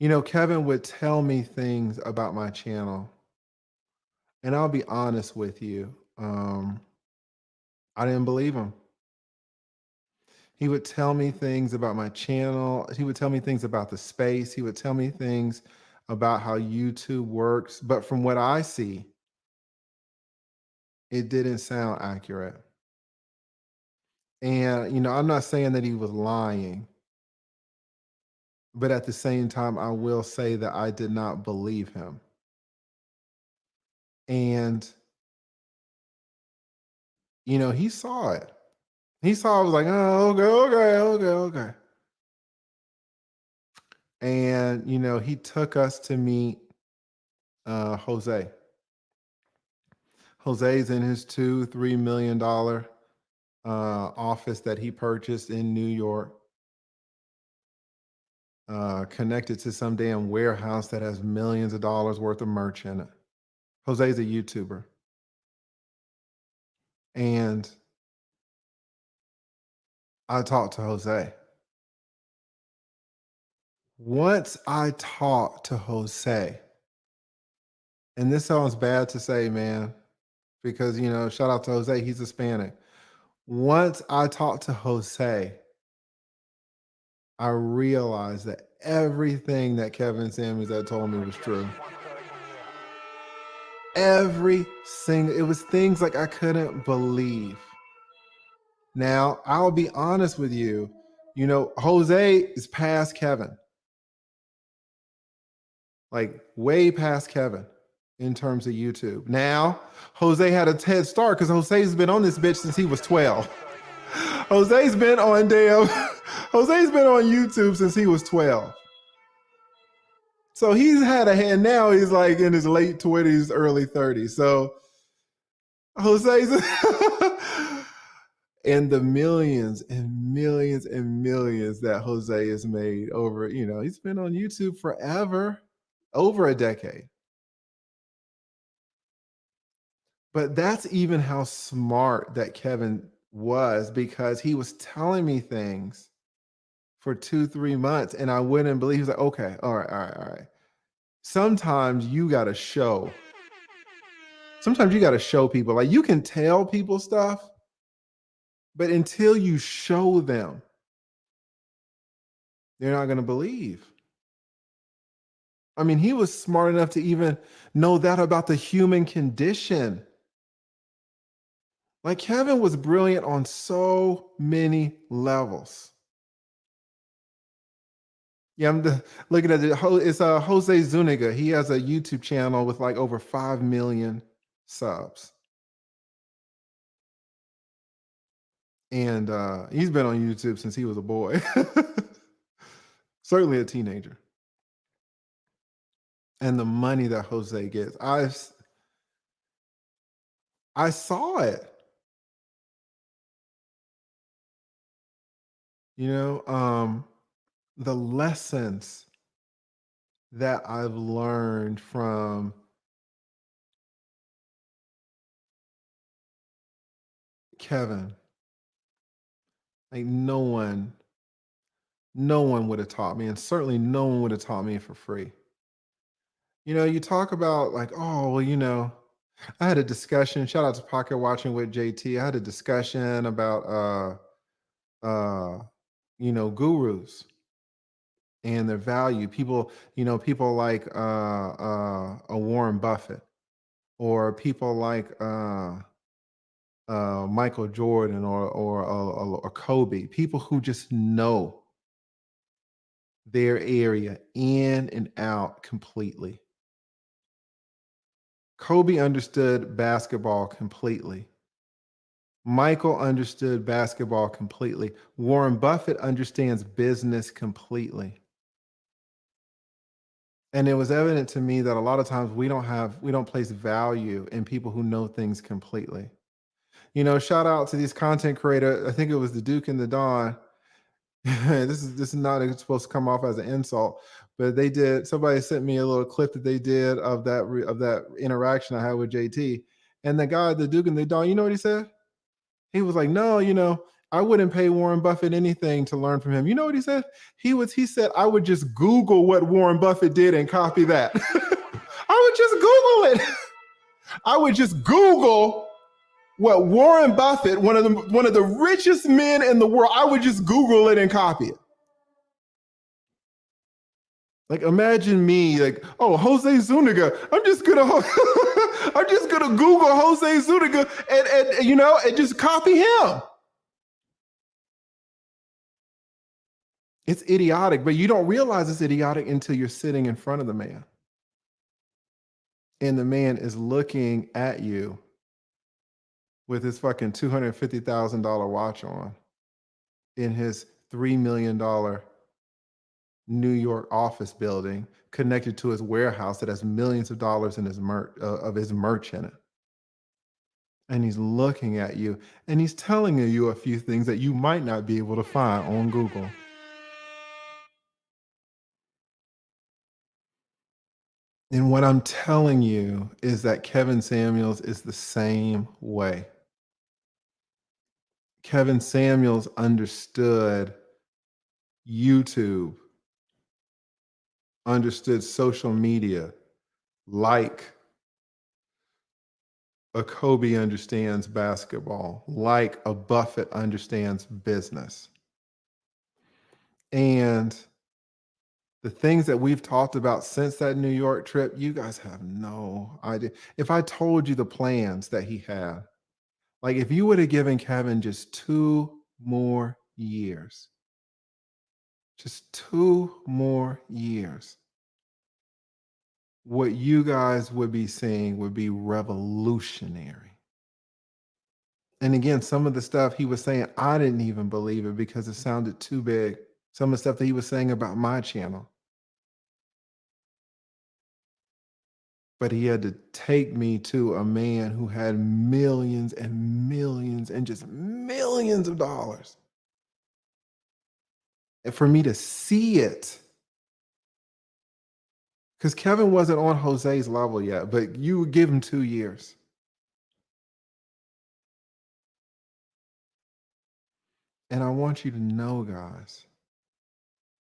You know, Kevin would tell me things about my channel, and I'll be honest with you. I didn't believe him. He would tell me things about my channel. He would tell me things about the space. He would tell me things about how YouTube works. But from what I see, it didn't sound accurate. And, you know, I'm not saying that he was lying, but at the same time, I will say that I did not believe him. And, you know, he saw it. He saw, I was like, oh, okay. And, you know, he took us to meet Jose. Jose's in his $2-3 million office that he purchased in New York, connected to some damn warehouse that has millions of dollars worth of merch in it. Jose's a YouTuber. And I talked to Jose. Once I talked to Jose, and this sounds bad to say, man, because, you know, shout out to Jose, he's Hispanic. Once I talked to Jose, I realized that everything that Kevin Samuels had told me was true. Every single, it was things like I couldn't believe. Now, I'll be honest with you. You know, Jose is past Kevin, like way past Kevin in terms of YouTube. Now, Jose had a head start because Jose's been on this bitch since he was 12. Jose's been on YouTube since he was 12. So he's had a hand. Now he's like in his late 20s, early 30s. So Jose's and the millions and millions and millions that Jose has made over, you know, he's been on YouTube forever, over a decade. But that's even how smart that Kevin was, because he was telling me things for 2, 3 months and I wouldn't believe. He was like, okay, all right, all right, all right. Sometimes you got to show. Sometimes you got to show people. Like, you can tell people stuff, but until you show them, they're not going to believe. I mean, he was smart enough to even know that about the human condition. Like, Kevin was brilliant on so many levels. Yeah, I'm looking at it. It's Jose Zuniga. He has a YouTube channel with like over 5 million subs. And he's been on YouTube since he was a boy. Certainly a teenager. And the money that Jose gets, I saw it. You know, the lessons that I've learned from Kevin, like no one would have taught me, and certainly no one would have taught me for free. You know, you talk about like, oh, well, you know, I had a discussion, shout out to Pocket Watching with JT. I had a discussion about you know, gurus and their value. People, you know, people like a Warren Buffett, or people like Michael Jordan, or Kobe. People who just know their area in and out completely. Kobe understood basketball completely. Michael understood basketball completely. Warren Buffett understands business completely. And it was evident to me that a lot of times we don't place value in people who know things completely. You know, shout out to these content creators. I think it was the Duke and the Don. This is not supposed to come off as an insult, but they did. Somebody sent me a little clip that they did of that interaction I had with JT, and the guy, the Duke and the Don. You know what he said? He was like, "No, you know, I wouldn't pay Warren Buffett anything to learn from him." You know what he said? He said, "I would just Google what Warren Buffett did and copy that." I would just Google it. I would just Google what Warren Buffett, one of the richest men in the world, I would just Google it and copy it. Like, imagine me, like, oh, Jose Zuniga. I'm just gonna Google Jose Zuniga and you know, and just copy him. It's idiotic, but you don't realize it's idiotic until you're sitting in front of the man. And the man is looking at you with his fucking $250,000 watch on in his $3 million New York office building connected to his warehouse that has millions of dollars in his merch in it. And he's looking at you and he's telling you a few things that you might not be able to find on Google. And what I'm telling you is that Kevin Samuels is the same way. Kevin Samuels understood YouTube, understood social media, like a Kobe understands basketball, like a Buffett understands business. And the things that we've talked about since that New York trip, you guys have no idea. If I told you the plans that he had, Like if you would have given Kevin just 2 more years, just 2 more years, what you guys would be seeing would be revolutionary. And again, some of the stuff he was saying, I didn't even believe it because it sounded too big. Some of the stuff that he was saying about my channel. But he had to take me to a man who had millions and millions and just millions of dollars. And for me to see it, because Kevin wasn't on Jose's level yet, but you would give him 2 years. And I want you to know, guys,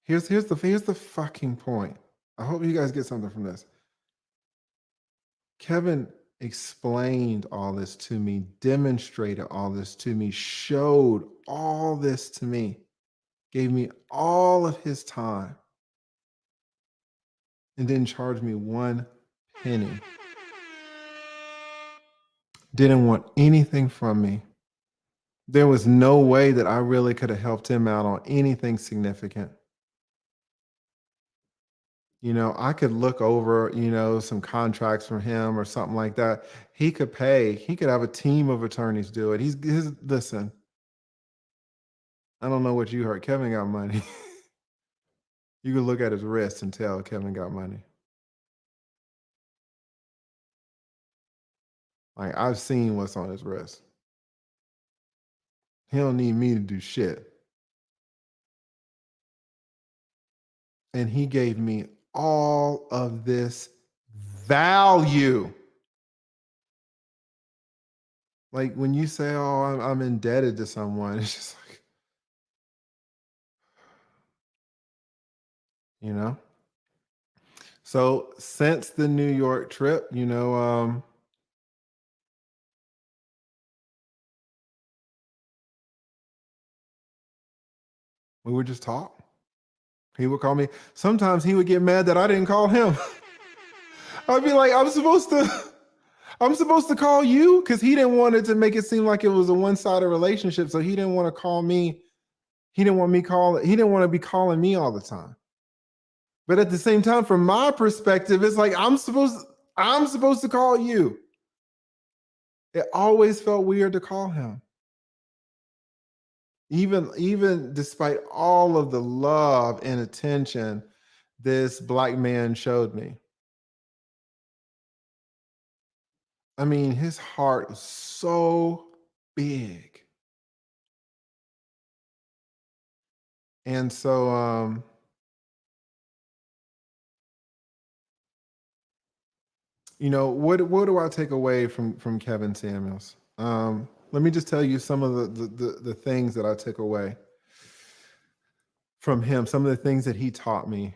here's the fucking point. I hope you guys get something from this. Kevin explained all this to me, demonstrated all this to me, showed all this to me, gave me all of his time, and didn't charge me 1 penny. Didn't want anything from me. There was no way that I really could have helped him out on anything significant. You know, I could look over, some contracts from him or something like that. He could pay. He could have a team of attorneys do it. Listen, I don't know what you heard. Kevin got money. You could look at his wrist and tell Kevin got money. Like I've seen what's on his wrist. He don't need me to do shit. And he gave me all of this value. Like when you say, "Oh, I'm indebted to someone," it's just like, you know. So since the New York trip, we would just talk. He would call me. Sometimes he would get mad that I didn't call him. I'd be like, I'm supposed to call you because he didn't want it to make it seem like it was a one-sided relationship. So he didn't want to call me. He didn't want he didn't want to be calling me all the time. But at the same time, from my perspective, it's like I'm supposed to call you. It always felt weird to call him. Even despite all of the love and attention this black man showed me. I mean, his heart was so big. And so what do I take away from Kevin Samuels? Let me just tell you some of the things that I took away from him, some of the things that he taught me.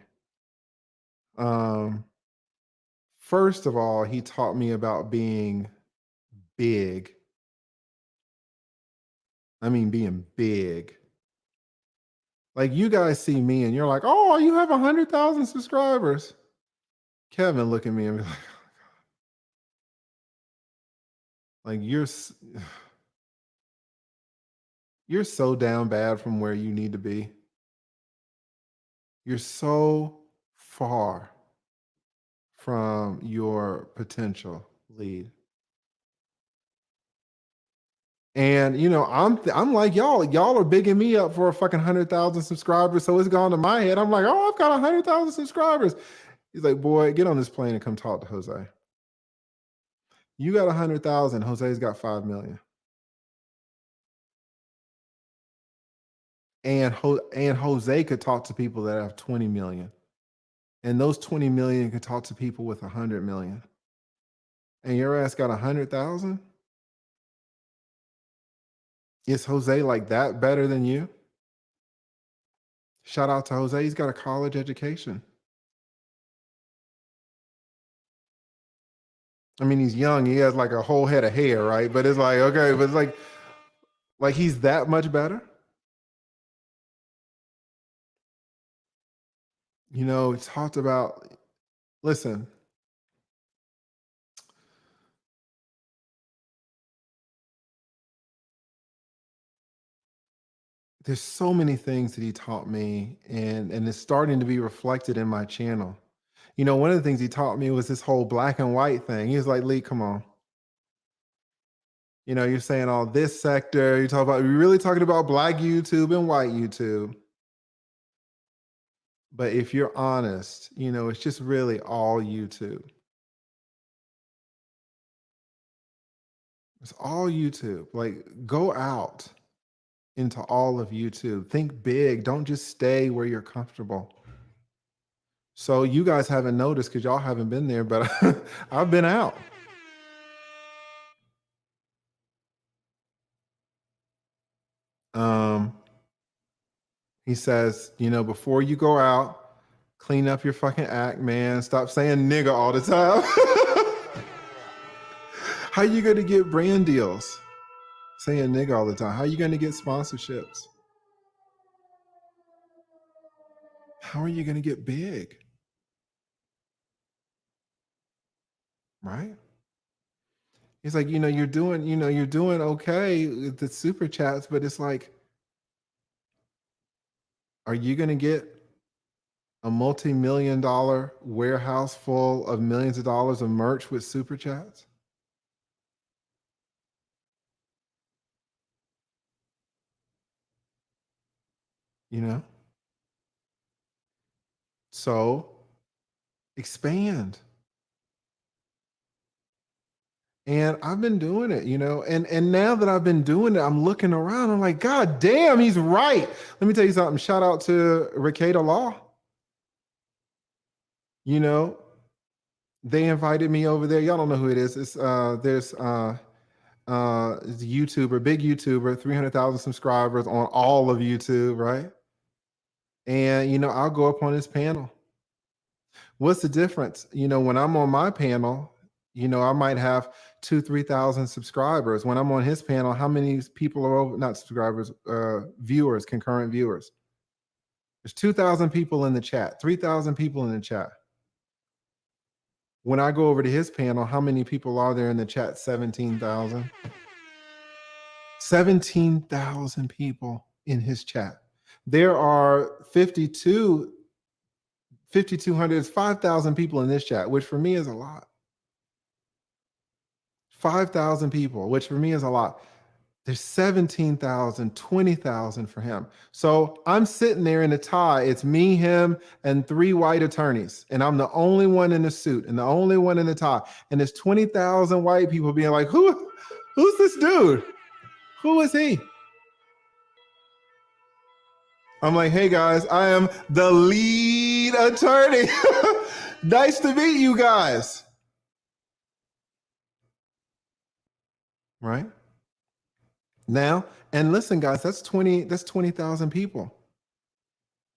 First of all, he taught me about being big. I mean, being big. Like you guys see me and you're like, "Oh, you have 100,000 subscribers." Kevin look at me and be like you're so down bad from where you need to be. You're so far from your potential lead. And I'm like y'all. Y'all are bigging me up for a fucking 100,000 subscribers. So it's gone to my head. I'm like, "Oh, I've got 100,000 subscribers." He's like, "Boy, get on this plane and come talk to Jose. You got 100,000. Jose's got 5 million." And Jose could talk to people that have 20 million. And those 20 million could talk to people with 100 million. And your ass got 100,000? Is Jose like that better than you? Shout out to Jose. He's got a college education. I mean, he's young. He has like a whole head of hair, right? But it's like, okay, but it's like he's that much better. It's talked about, listen, there's so many things that he taught me, and it's starting to be reflected in my channel. You know, one of the things he taught me was this whole black and white thing. He was like, Lee, come on. You know, you're saying all this sector, you're really talking about black YouTube and white YouTube. But if you're honest, you know, it's just really all YouTube. It's all YouTube. Like, go out into all of YouTube. Think big. Don't just stay where you're comfortable. So you guys haven't noticed because y'all haven't been there, but I've been out. He says, you know, before you go out, clean up your fucking act, man. Stop saying nigga all the time. How you going to get brand deals? Saying nigga all the time. How are you going to get sponsorships? How are you going to get big? Right? He's like, you're doing okay with the super chats, but it's like, are you going to get a multi-million-dollar warehouse full of millions of dollars of merch with super chats? You know? So expand. And I've been doing it, and now that I've been doing it, I'm looking around. I'm like, God damn, he's right. Let me tell you something. Shout out to Ricada Law. They invited me over there. Y'all don't know who it is. It's there's it's a YouTuber, big YouTuber, 300,000 subscribers on all of YouTube, right? And I'll go up on his panel. What's the difference? When I'm on my panel, I might have 2,000-3,000 subscribers. When I'm on his panel, how many people are over? Not subscribers, viewers, concurrent viewers. There's 2,000 people in the chat, 3,000 people in the chat. When I go over to his panel, how many people are there in the chat? 17,000. 17,000 people in his chat. There are 5,200, 5,000 people in this chat, which for me is a lot. 5,000 people, which for me is a lot. There's 17,000, 20,000 for him. So I'm sitting there in a tie. It's me, him, and 3 white attorneys. And I'm the only one in the suit and the only one in the tie. And there's 20,000 white people being like, who's this dude? Who is he? I'm like, hey guys, I am the lead attorney. Nice to meet you guys. Right? Now, and listen, guys, that's 20,000 people.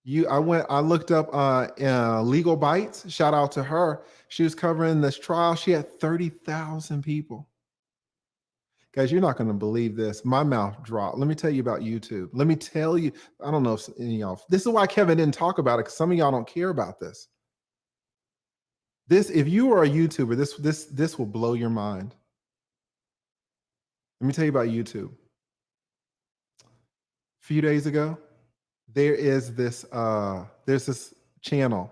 I looked up Legal Bites. Shout out to her. She was covering this trial. She had 30,000 people. Guys, you're not going to believe this. My mouth dropped. Let me tell you about YouTube. Let me tell you, I don't know if any of y'all, this is why Kevin didn't talk about it, because some of y'all don't care about this. If you are a YouTuber, this will blow your mind. Let me tell you about YouTube. A few days ago, there's this channel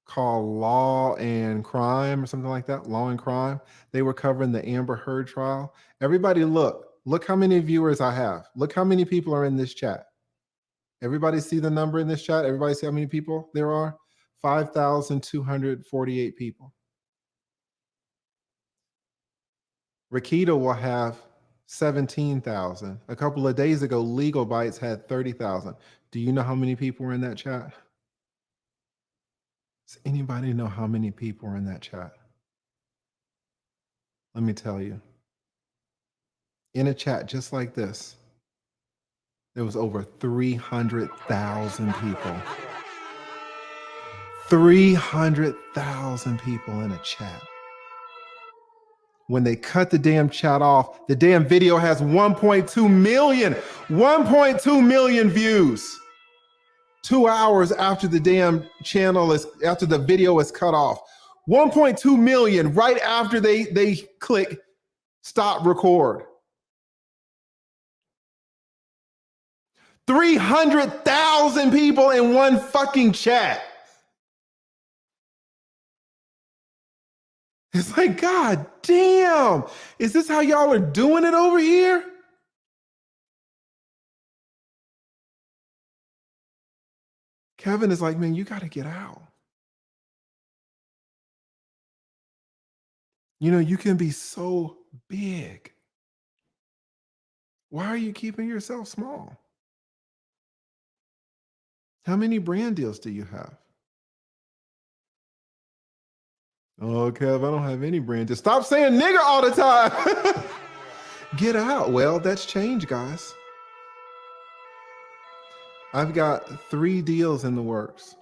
called Law and Crime or something like that. Law and Crime. They were covering the Amber Heard trial. Everybody look how many viewers I have. Look how many people are in this chat. Everybody see the number in this chat? Everybody see how many people there are? 5,248 people. Ricada will have 17,000. A couple of days ago, Legal Bites had 30,000. Do you know how many people were in that chat? Does anybody know how many people are in that chat? Let me tell you. In a chat just like this, there was over 300,000 people. 300,000 people in a chat. When they cut the damn chat off, the damn video has 1.2 million. 1.2 million views. 2 hours after the damn after the video is cut off. 1.2 million right after they click stop record. 300,000 people in one fucking chat. It's like, God damn, is this how y'all are doing it over here? Kevin is like, man, you got to get out. You know, you can be so big. Why are you keeping yourself small? How many brand deals do you have? Oh, Kev, I don't have any brand deals. Stop saying nigger all the time. Get out. Well, that's changed, guys. I've got 3 deals in the works.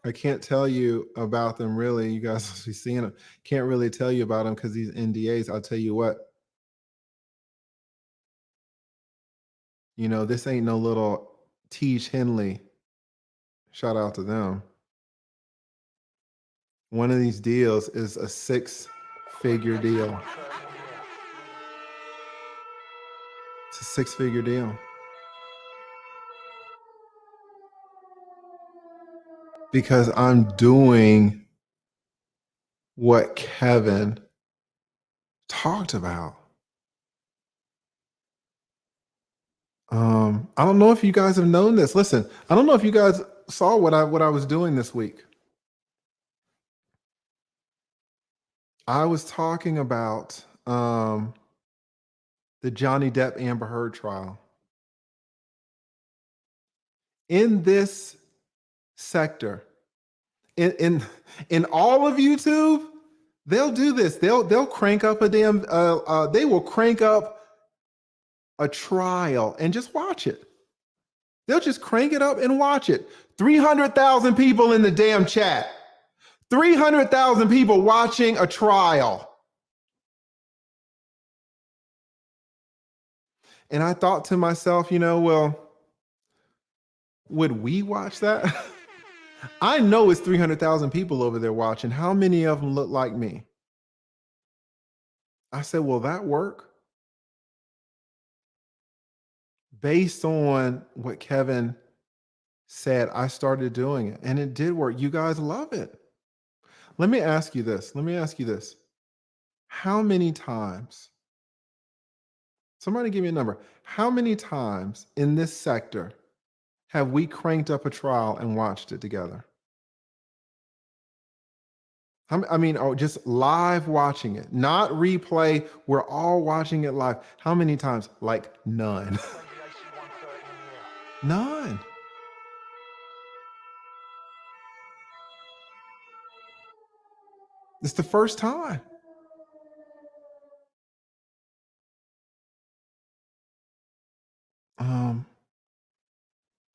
I can't tell you about them really. You guys will be seeing them. Can't really tell you about them because these NDAs. I'll tell you what. You know, this ain't no little Teach Henley. Shout out to them. One of these deals is a 6-figure deal. It's a 6-figure deal. Because I'm doing what Kevin talked about. I don't know if you guys have known this. Listen, I don't know if you guys saw what I was doing this week. I was talking about the Johnny Depp Amber Heard trial. In this sector, in all of YouTube, they'll do this. They'll crank up a damn. They will crank up a trial and just watch it. They'll just crank it up and watch it. 300,000 people in the damn chat. 300,000 people watching a trial. And I thought to myself, you know, well, would we watch that? I know it's 300,000 people over there watching. How many of them look like me? I said, will that work? Based on what Kevin said, I started doing it and it did work. You guys love it. Let me ask you this. How many times, somebody give me a number, how many times in this sector have we cranked up a trial and watched it together? I mean, just live watching it, not replay. We're all watching it live. How many times? Like none. None. It's the first time.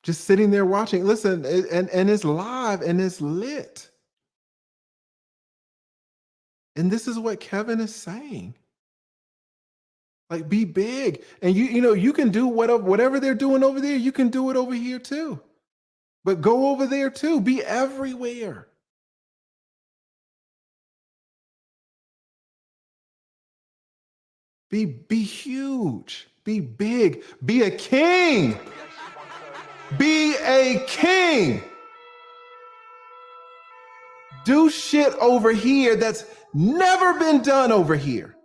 Just sitting there watching. Listen, and it's live and it's lit. And this is what Kevin is saying. Like, be big. And you know, you can do whatever they're doing over there, you can do it over here too. But go over there too. Be everywhere. Be huge. Be big. Be a king. Be a king. Do shit over here that's never been done over here.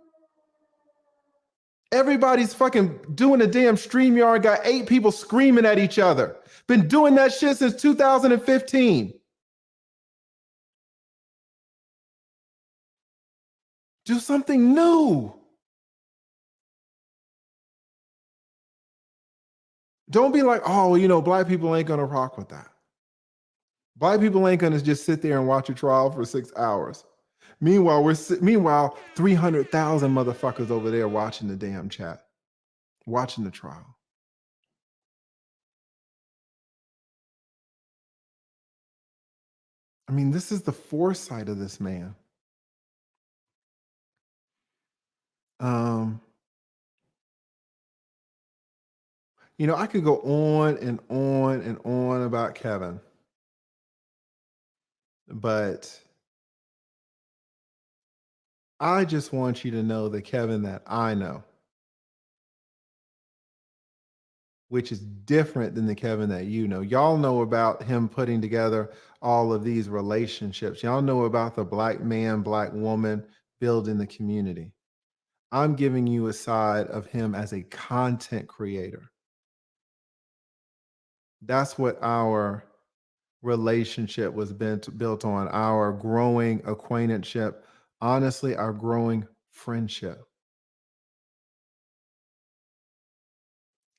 Everybody's fucking doing a damn StreamYard, got 8 people screaming at each other. Been doing that shit since 2015. Do something new. Don't be like, oh, you know, black people ain't gonna rock with that. Black people ain't gonna just sit there and watch a trial for 6 hours. Meanwhile, 300,000 motherfuckers over there watching the damn chat, watching the trial. I mean, this is the foresight of this man. You know, I could go on and on and on about Kevin, but I just want you to know the Kevin that I know. which is different than the Kevin that you know. Y'all know about him putting together all of these relationships. Y'all know about the black man, black woman building the community. I'm giving you a side of him as a content creator. That's what our relationship was built on, our growing acquaintanceship, honestly, our growing friendship.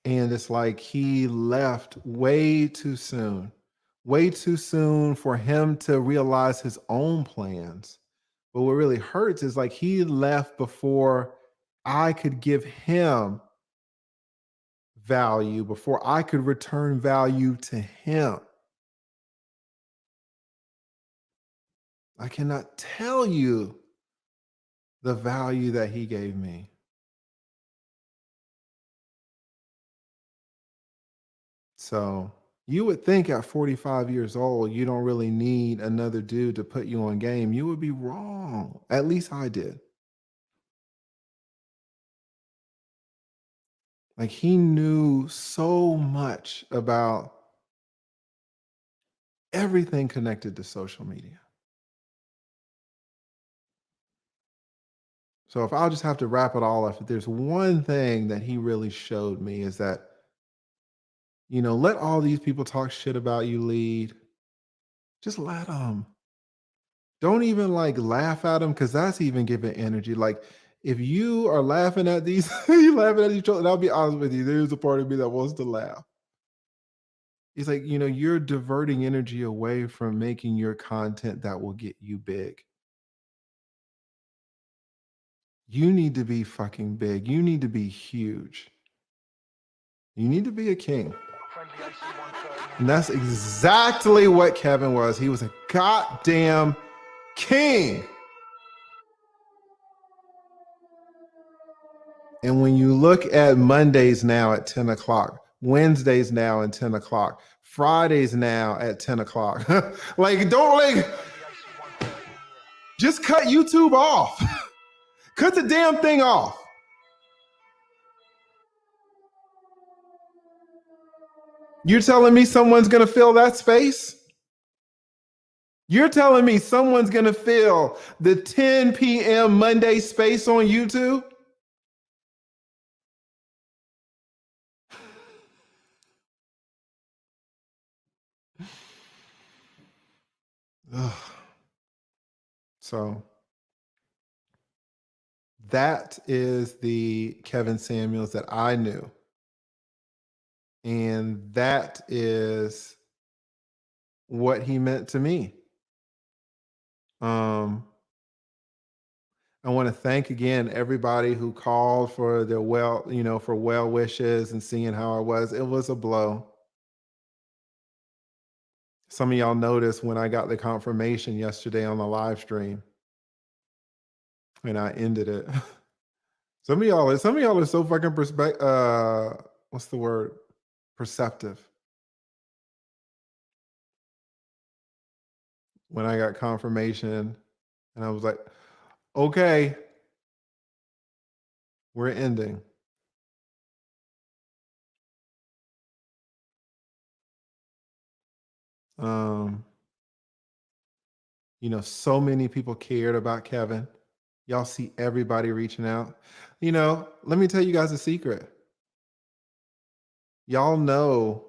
And it's like he left way too soon for him to realize his own plans. But what really hurts is like he left before I could give him value, before I could return value to him. I cannot tell you the value that he gave me. So you would think at 45 years old, you don't really need another dude to put you on game. You would be wrong. At least I did. Like he knew so much about everything connected to social media. So if I'll just have to wrap it all up, if there's one thing that he really showed me is that, let all these people talk shit about you lead. Just let them. Don't even like laugh at them because that's even giving energy. Like if you are laughing at these, you laughing at each other, and I'll be honest with you, there's a part of me that wants to laugh. It's like, you're diverting energy away from making your content that will get you big. You need to be fucking big. You need to be huge. You need to be a king. And that's exactly what Kevin was. He was a goddamn king. And when you look at Mondays now at 10 o'clock, Wednesdays now at 10 o'clock, Fridays now at 10 o'clock, just cut YouTube off. Cut the damn thing off. You're telling me someone's going to fill that space? You're telling me someone's going to fill the 10 p.m. Monday space on YouTube? Ugh. So that is the Kevin Samuels that I knew. And that is what he meant to me. I want to thank again everybody who called for their for well wishes and seeing how I was. It was a blow. Some of y'all noticed when I got the confirmation yesterday on the live stream and I ended it. Some of y'all are so fucking what's the word? Perceptive. When I got confirmation and I was like, okay, we're ending. So many people cared about Kevin. Y'all see everybody reaching out. Let me tell you guys a secret. Y'all know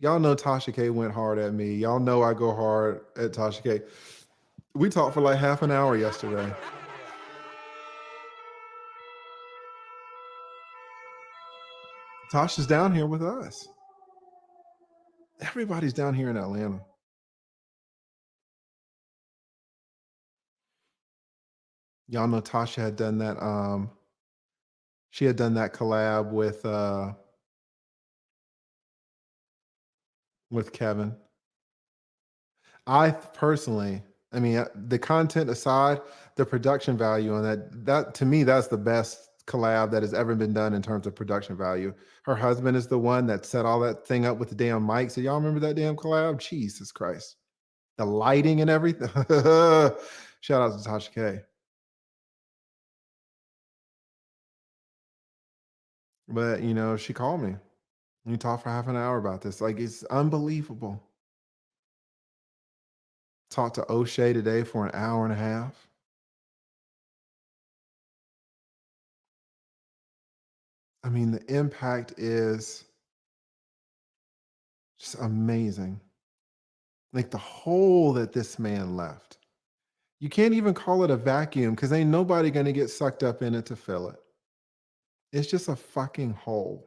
Tasha K went hard at me. Y'all know I go hard at Tasha K. We talked for like half an hour yesterday. Tasha's down here with us. Everybody's down here in Atlanta. Y'all know Tasha had done that. She had done that collab with Kevin. I personally, the content aside, the production value on that to me, that's the best collab that has ever been done in terms of production value. Her husband is the one that set all that thing up with the damn mic. So y'all remember that damn collab? Jesus Christ. The lighting and everything. Shout out to Tasha K. But, you know, she called me. We talked for half an hour about this. Like, it's unbelievable. Talked to O'Shea today for an hour and a half. I mean, the impact is just amazing. Like the hole that this man left. You can't even call it a vacuum because ain't nobody going to get sucked up in it to fill it. It's just a fucking hole.